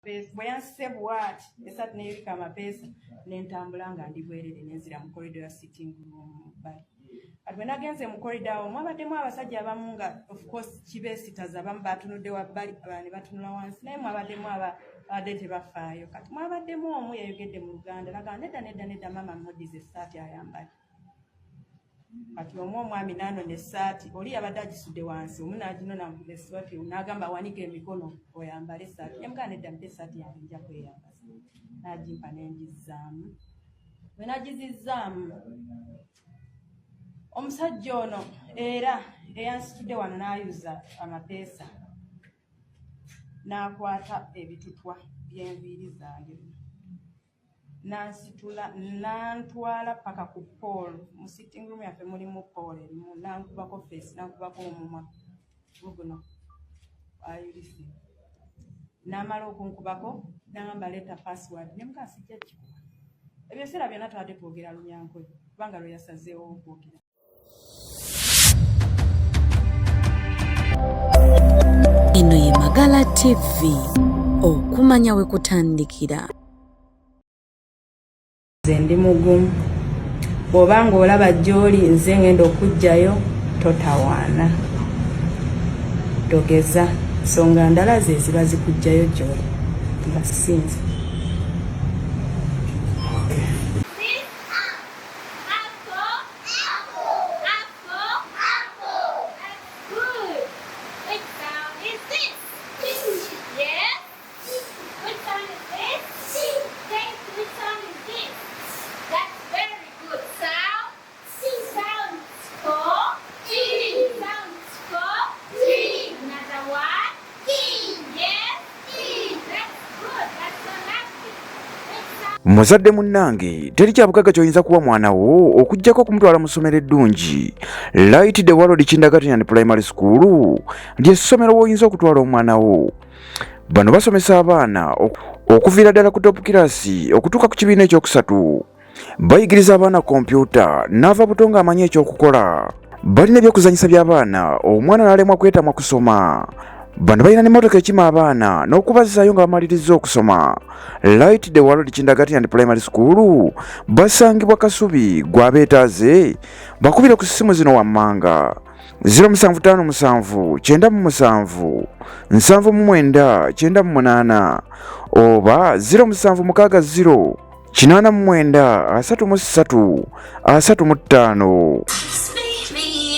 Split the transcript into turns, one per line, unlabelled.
bwe yanse bw'ati esatu n'ebika amapeesa n'entambula nga ndi bwerere n'enzira mu corridor ya sitting room bbali. Kati bwe nagenze mu corridor awo mwabaddemu abasajja abamu nga of course kibeesitaza abamu batunudde wabbali abalala ne batunula wansi naye mwabaddemu abadde tebafaayo. Kati mwabaddemu omu yayogedde mu Luganda naga nedda maama mmudize essaati ayambale. Kati omwami n'anona essaati oli yabadde agisudde wansi omu n'aginona nkuba essaati n'agamba wanika emikono oyambale essaati nemugaa nedda mpa essaati yange nja kweyambaza n'agimpa n'engizzaamu. Bwe nagizizzaamu omusajja ono era eyansitudde wano n'ayuza amapeesa n'akwata ebitutwa by'enviiri zange nansitula nantwala paka ku pool mu sitting room yaffe mulimu pool erimu nankubako face nankubako omumwa guno ayulisi n'amala okunkubako n'agamba leeta password nemugaa sijja kikuba. Ebyo ebiseera byonna tubadde twogera Lunyankole kubanga lwe yasazeewo okwogera.
Eno ye Magala TV, okumanya we kutandikira.
Nze ndi mugumu bw'oba ng'olaba gy'oli nze ngenda okujjayo totawaana togeza nsonga ndala ze ziba zikujjayo gy'oli nga sinze.
Muzadde munnange teri kyabugaga ky'oyinza kuwa mwana wo okuggyako okumutwala mu ssomero eddungi. Light the World Kindergarten and Primary School ly'essomero w'oyinza okutwala omwana wo. Bano basomesa abaana okuviira ddala ku top kirasi okutuuka ku kibiina ekyokusatu. Bayigiriza abaana kompyuta n'ava buto ng'amanyi ekyokukola. Balina ebyokuzanyisa by'abaana omwana n'alemwa kwetamwa kusoma. Bano balina n'emmotoka ekima abaana n'okubazaayo nga bamaliriza okusoma. Light the World Kindergarten and Primary School basangibwa Kasubi gwabeetaaze bakubira ku ssimu zino wammanga 0757 97 799 98 oba 0760 89 33 35.